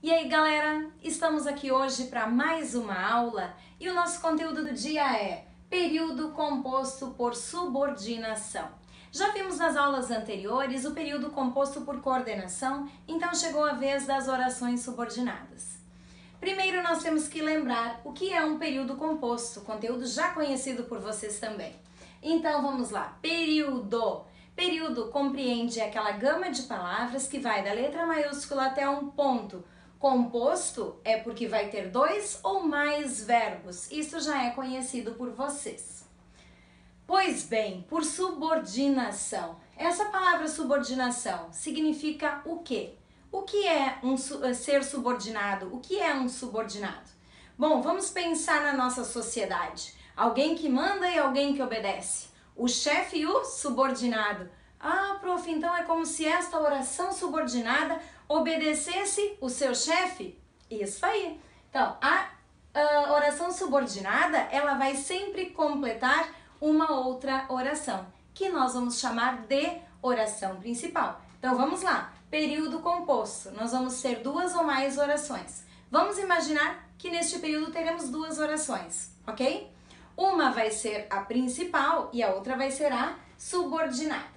E aí, galera, estamos aqui hoje para mais uma aula e o nosso conteúdo do dia é período composto por subordinação. Já vimos nas aulas anteriores o período composto por coordenação, então chegou a vez das orações subordinadas. Primeiro nós temos que lembrar o que é um período composto, conteúdo já conhecido por vocês também. Então vamos lá, período. Período compreende aquela gama de palavras que vai da letra maiúscula até um ponto. Composto é porque vai ter dois ou mais verbos, isso já é conhecido por vocês. Pois bem, por subordinação. Essa palavra subordinação significa o quê? O que é ser subordinado? O que é um subordinado? Bom, vamos pensar na nossa sociedade. Alguém que manda e alguém que obedece. O chefe e o subordinado. Ah, prof, então é como se esta oração subordinada obedecesse o seu chefe? Isso aí. Então, a oração subordinada, ela vai sempre completar uma outra oração, que nós vamos chamar de oração principal. Então, vamos lá. Período composto. Nós vamos ter duas ou mais orações. Vamos imaginar que neste período teremos duas orações, ok? Uma vai ser a principal e a outra vai ser a subordinada.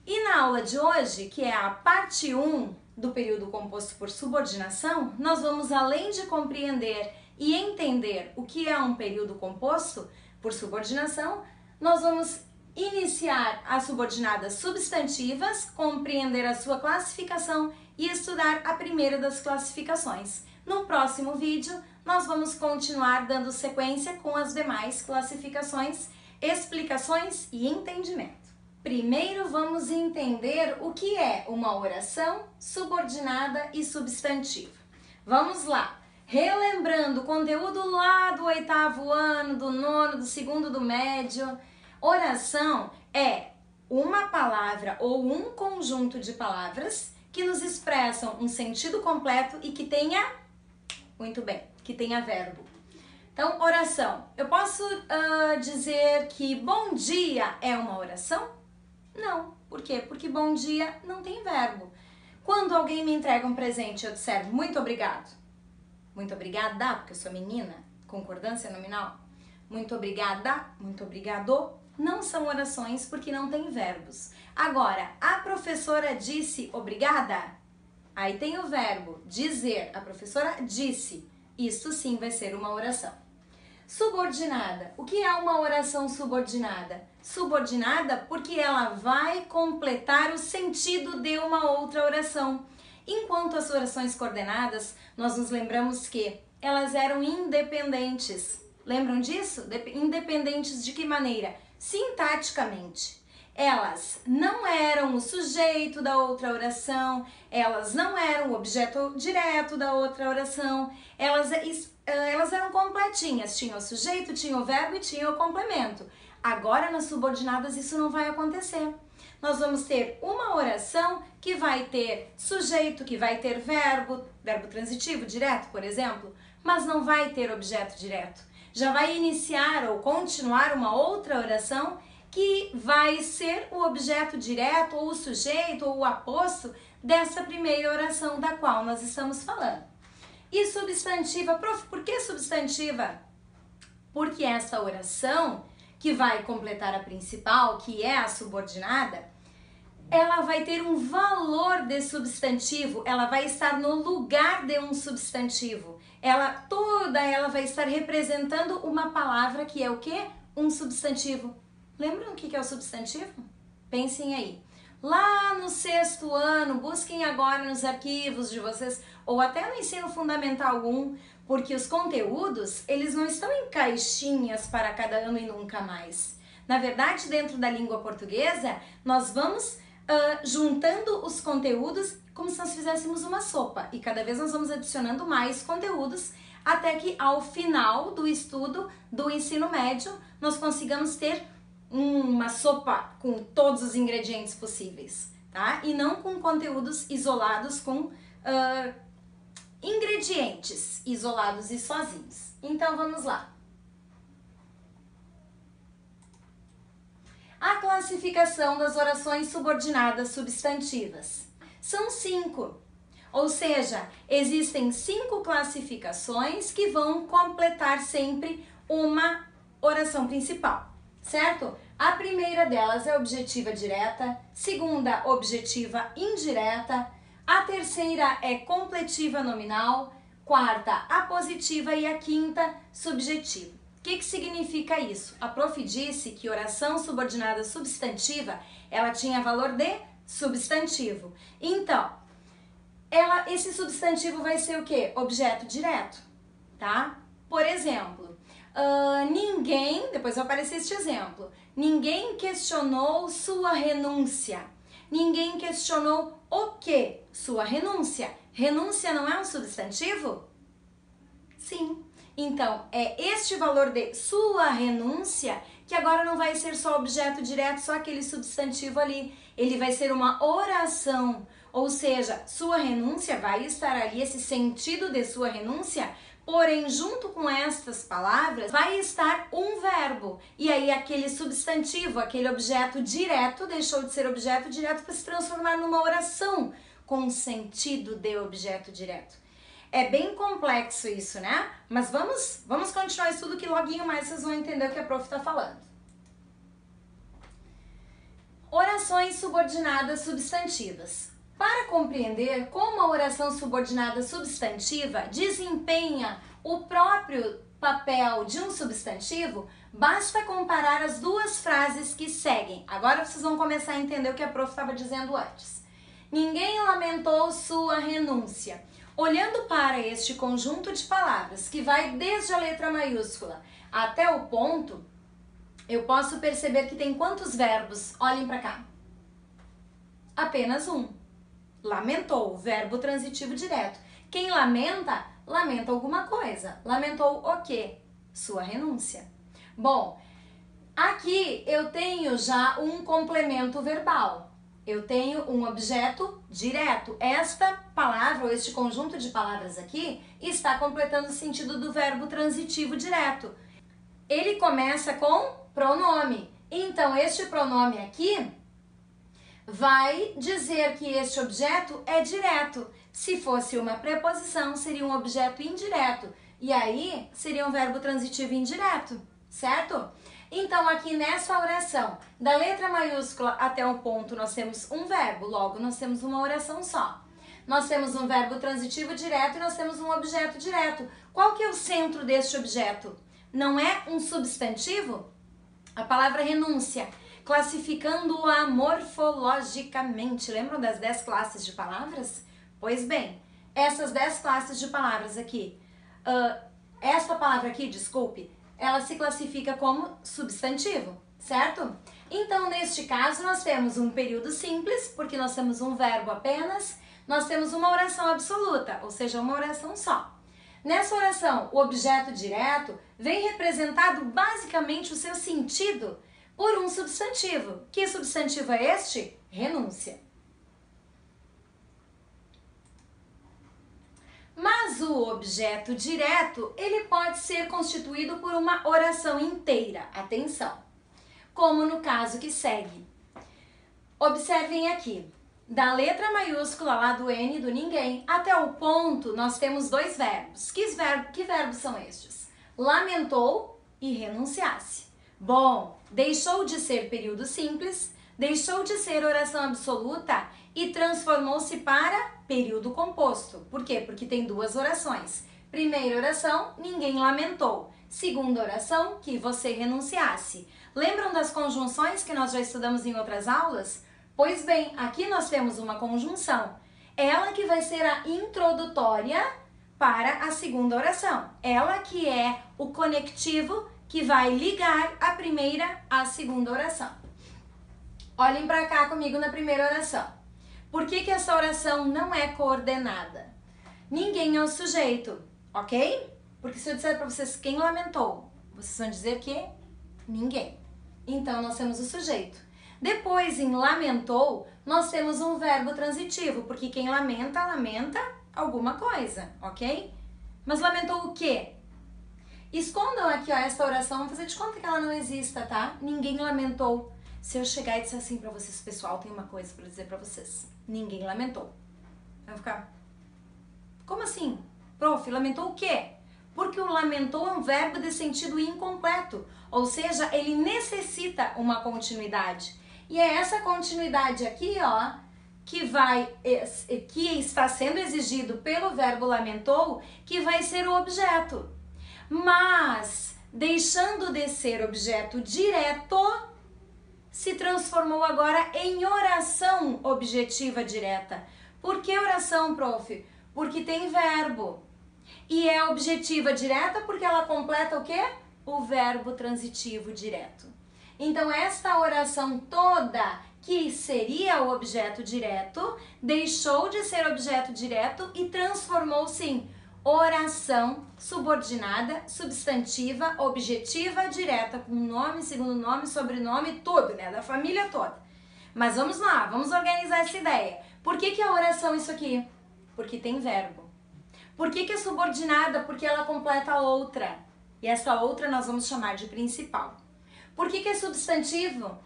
E na aula de hoje, que é a parte 1 do período composto por subordinação, nós vamos, além de compreender e entender o que é um período composto por subordinação, nós vamos iniciar as subordinadas substantivas, compreender a sua classificação e estudar a primeira das classificações. No próximo vídeo, nós vamos continuar dando sequência com as demais classificações, explicações e entendimento. Primeiro vamos entender o que é uma oração subordinada e substantiva. Vamos lá, relembrando o conteúdo lá do 8º ano, do 9º, do 2º do médio. Oração é uma palavra ou um conjunto de palavras que nos expressam um sentido completo e que tenha, muito bem, que tenha verbo. Então, oração. Eu posso dizer que bom dia é uma oração? Não. Por quê? Porque bom dia não tem verbo. Quando alguém me entrega um presente, eu disser muito obrigado. Muito obrigada, porque eu sou menina, concordância nominal. Muito obrigada, muito obrigado. Não são orações porque não tem verbos. Agora, a professora disse obrigada? Aí tem o verbo dizer. A professora disse. Isso sim vai ser uma oração. Subordinada. O que é uma oração subordinada? Subordinada porque ela vai completar o sentido de uma outra oração. Enquanto as orações coordenadas, nós nos lembramos que elas eram independentes. Lembram disso? Independentes de que maneira? Sintaticamente. Elas não eram o sujeito da outra oração, elas não eram o objeto direto da outra oração, elas eram completinhas, tinha o sujeito, tinha o verbo e tinha o complemento. Agora nas subordinadas isso não vai acontecer. Nós vamos ter uma oração que vai ter sujeito, que vai ter verbo, verbo transitivo direto, por exemplo, mas não vai ter objeto direto. Já vai iniciar ou continuar uma outra oração que vai ser o objeto direto, ou o sujeito, ou o aposto dessa primeira oração da qual nós estamos falando. E substantiva, prof, por que substantiva? Porque essa oração, que vai completar a principal, que é a subordinada, ela vai ter um valor de substantivo, ela vai estar no lugar de um substantivo. Toda ela vai estar representando uma palavra que é o quê? Um substantivo. Lembram o que é o substantivo? Pensem aí. Lá no 6º ano, busquem agora nos arquivos de vocês, ou até no ensino fundamental 1, porque os conteúdos, eles não estão em caixinhas para cada ano e nunca mais. Na verdade, dentro da língua portuguesa, nós vamos juntando os conteúdos como se nós fizéssemos uma sopa. E cada vez nós vamos adicionando mais conteúdos, até que ao final do estudo do ensino médio, nós consigamos ter uma sopa com todos os ingredientes possíveis, tá? E não com conteúdos isolados, com ingredientes isolados e sozinhos. Então vamos lá. A classificação das orações subordinadas substantivas. São 5. Ou seja, existem 5 classificações que vão completar sempre uma oração principal, certo? A primeira delas é objetiva direta, segunda, objetiva indireta, a terceira é completiva nominal, quarta, apositiva e a quinta, subjetiva. O que significa isso? A prof disse que oração subordinada substantiva, ela tinha valor de substantivo. Então, esse substantivo vai ser o quê? Objeto direto, tá? Por exemplo, ninguém, depois vai aparecer este exemplo, ninguém questionou sua renúncia. Ninguém questionou o que? Sua renúncia. Renúncia não é um substantivo? Sim. Então, é este valor de sua renúncia que agora não vai ser só objeto direto, só aquele substantivo ali. Ele vai ser uma oração, ou seja, sua renúncia vai estar ali, esse sentido de sua renúncia, porém, junto com estas palavras, vai estar um verbo. E aí, aquele substantivo, aquele objeto direto, deixou de ser objeto direto para se transformar numa oração com sentido de objeto direto. É bem complexo isso, né? Mas vamos continuar o estudo que loguinho mais vocês vão entender o que a prof está falando. Orações subordinadas substantivas. Para compreender como a oração subordinada substantiva desempenha o próprio papel de um substantivo, basta comparar as duas frases que seguem. Agora vocês vão começar a entender o que a prof estava dizendo antes. Ninguém lamentou sua renúncia. Olhando para este conjunto de palavras, que vai desde a letra maiúscula até o ponto, eu posso perceber que tem quantos verbos? Olhem para cá. Apenas um. Lamentou, verbo transitivo direto. Quem lamenta, lamenta alguma coisa. Lamentou o quê? Sua renúncia. Bom, aqui eu tenho já um complemento verbal. Eu tenho um objeto direto. Esta palavra, ou este conjunto de palavras aqui, está completando o sentido do verbo transitivo direto. Ele começa com pronome. Então, este pronome aqui vai dizer que este objeto é direto. Se fosse uma preposição, seria um objeto indireto. E aí, seria um verbo transitivo indireto, certo? Então, aqui nessa oração, da letra maiúscula até o ponto, nós temos um verbo, logo nós temos uma oração só. Nós temos um verbo transitivo direto e nós temos um objeto direto. Qual que é o centro deste objeto? Não é um substantivo? A palavra renúncia, classificando-a morfologicamente. Lembram das 10 classes de palavras? Pois bem, essas 10 classes de palavras aqui, esta palavra aqui, desculpe, ela se classifica como substantivo, certo? Então, neste caso, nós temos um período simples, porque nós temos um verbo apenas, nós temos uma oração absoluta, ou seja, uma oração só. Nessa oração, o objeto direto vem representado basicamente o seu sentido por um substantivo. Que substantivo é este? Renúncia. Mas o objeto direto, ele pode ser constituído por uma oração inteira. Atenção! Como no caso que segue. Observem aqui. Da letra maiúscula lá do N, do ninguém, até o ponto, nós temos dois verbos. Que verbos são estes? Lamentou e renunciasse. Bom, deixou de ser período simples, deixou de ser oração absoluta e transformou-se para período composto. Por quê? Porque tem duas orações. Primeira oração, ninguém lamentou. Segunda oração, que você renunciasse. Lembram das conjunções que nós já estudamos em outras aulas? Pois bem, aqui nós temos uma conjunção. Ela que vai ser a introdutória para a segunda oração. Ela que é o conectivo que vai ligar a primeira à segunda oração. Olhem para cá comigo na primeira oração. Por que essa oração não é coordenada? Ninguém é o sujeito, ok? Porque se eu disser para vocês quem lamentou, vocês vão dizer que ninguém. Então, nós temos o sujeito. Depois, em lamentou, nós temos um verbo transitivo, porque quem lamenta, lamenta alguma coisa, ok? Mas lamentou o quê? Escondam aqui, ó, esta oração, vamos fazer de conta que ela não exista, tá? Ninguém lamentou. Se eu chegar e disser assim pra vocês, pessoal, tem uma coisa pra dizer pra vocês. Ninguém lamentou. Vai ficar, Como assim? Prof, lamentou o quê? Porque o lamentou é um verbo de sentido incompleto, ou seja, ele necessita uma continuidade. E é essa continuidade aqui, ó, que está sendo exigido pelo verbo lamentou, que vai ser o objeto. Mas, deixando de ser objeto direto, se transformou agora em oração objetiva direta. Por que oração, prof? Porque tem verbo. E é objetiva direta porque ela completa o quê? O verbo transitivo direto. Então, esta oração toda, que seria o objeto direto, deixou de ser objeto direto e transformou-se em oração subordinada, substantiva, objetiva, direta, com nome, segundo nome, sobrenome, tudo, né? Da família toda. Mas vamos lá, vamos organizar essa ideia. Por que é oração isso aqui? Porque tem verbo. Por que é subordinada? Porque ela completa outra. E essa outra nós vamos chamar de principal. Por que é substantiva?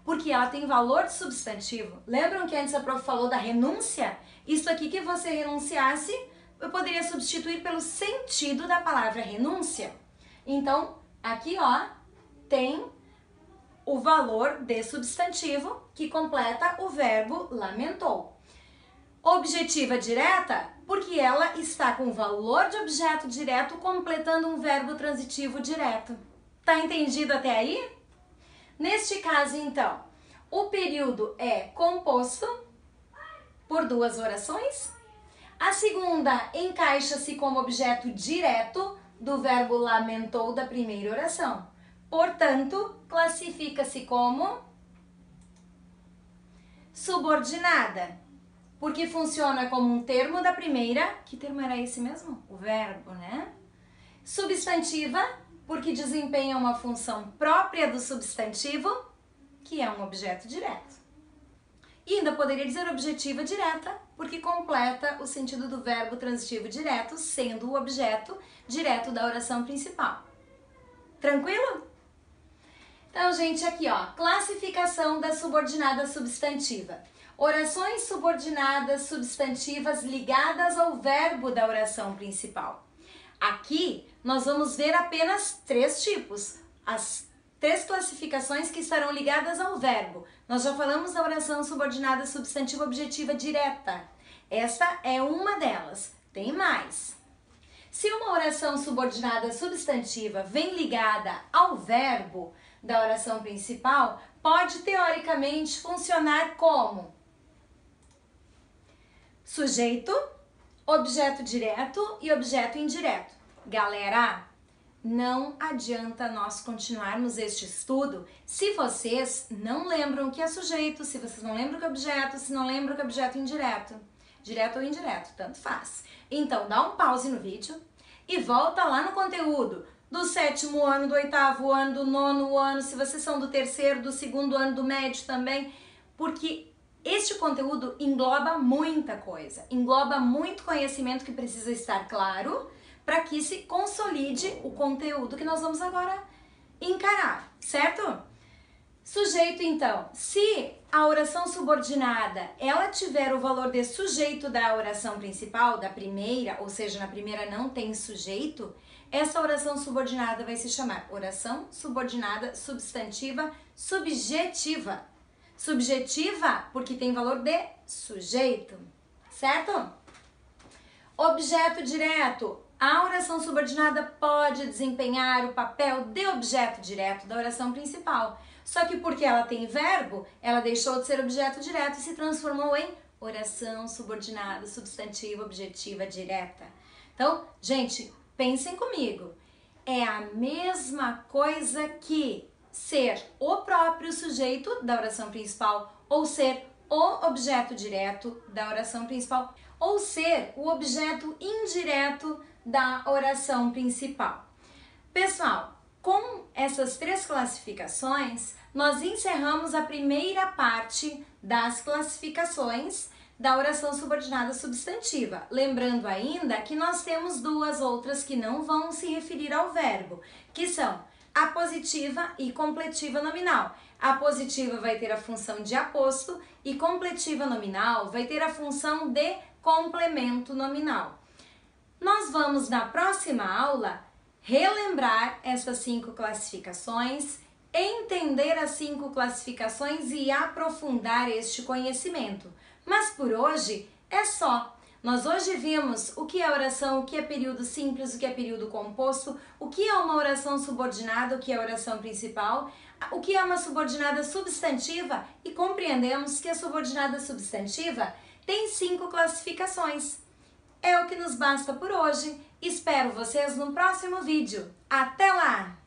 Porque ela tem valor de substantivo. Lembram que antes a prof falou da renúncia? Isso aqui que você renunciasse, eu poderia substituir pelo sentido da palavra renúncia. Então, aqui ó, tem o valor de substantivo que completa o verbo lamentou. Objetiva direta, porque ela está com o valor de objeto direto completando um verbo transitivo direto. Tá entendido até aí? Neste caso, então, o período é composto por duas orações. A segunda encaixa-se como objeto direto do verbo lamentou da primeira oração. Portanto, classifica-se como subordinada, porque funciona como um termo da primeira. Que termo era esse mesmo? O verbo, né? Substantiva, porque desempenha uma função própria do substantivo, que é um objeto direto. E ainda poderia dizer objetiva direta, porque completa o sentido do verbo transitivo direto, sendo o objeto direto da oração principal. Tranquilo? Então, gente, aqui ó, classificação da subordinada substantiva. Orações subordinadas substantivas ligadas ao verbo da oração principal. Aqui nós vamos ver apenas três tipos, as três classificações que estarão ligadas ao verbo. Nós já falamos da oração subordinada substantiva objetiva direta. Esta é uma delas. Tem mais. Se uma oração subordinada substantiva vem ligada ao verbo da oração principal, pode teoricamente funcionar como sujeito, objeto direto e objeto indireto. Galera, não adianta nós continuarmos este estudo se vocês não lembram o que é sujeito, se vocês não lembram o que é objeto, se não lembram o que é objeto indireto. Direto ou indireto, tanto faz. Então, dá um pause no vídeo e volta lá no conteúdo do 7º ano, do 8º ano, do 9º ano, se vocês são do 3º, do 2º ano, do médio também, porque este conteúdo engloba muita coisa, engloba muito conhecimento que precisa estar claro para que se consolide o conteúdo que nós vamos agora encarar, certo? Sujeito, então, se a oração subordinada ela tiver o valor de sujeito da oração principal, da primeira, ou seja, na primeira não tem sujeito, essa oração subordinada vai se chamar oração subordinada substantiva subjetiva. Subjetiva porque tem valor de sujeito, certo? Objeto direto. A oração subordinada pode desempenhar o papel de objeto direto da oração principal. Só que porque ela tem verbo, ela deixou de ser objeto direto e se transformou em oração subordinada substantiva objetiva direta. Então, gente, pensem comigo. É a mesma coisa que ser o próprio sujeito da oração principal ou ser o objeto direto da oração principal ou ser o objeto indireto da oração principal. Pessoal, com essas três classificações, nós encerramos a primeira parte das classificações da oração subordinada substantiva. Lembrando ainda que nós temos duas outras que não vão se referir ao verbo, que são apositiva e completiva nominal. A positiva vai ter a função de aposto e completiva nominal vai ter a função de complemento nominal. Nós vamos, na próxima aula, relembrar essas 5 classificações, entender as 5 classificações e aprofundar este conhecimento. Mas por hoje é só. Nós hoje vimos o que é oração, o que é período simples, o que é período composto, o que é uma oração subordinada, o que é oração principal, o que é uma subordinada substantiva e compreendemos que a subordinada substantiva tem 5 classificações. É o que nos basta por hoje. Espero vocês no próximo vídeo. Até lá!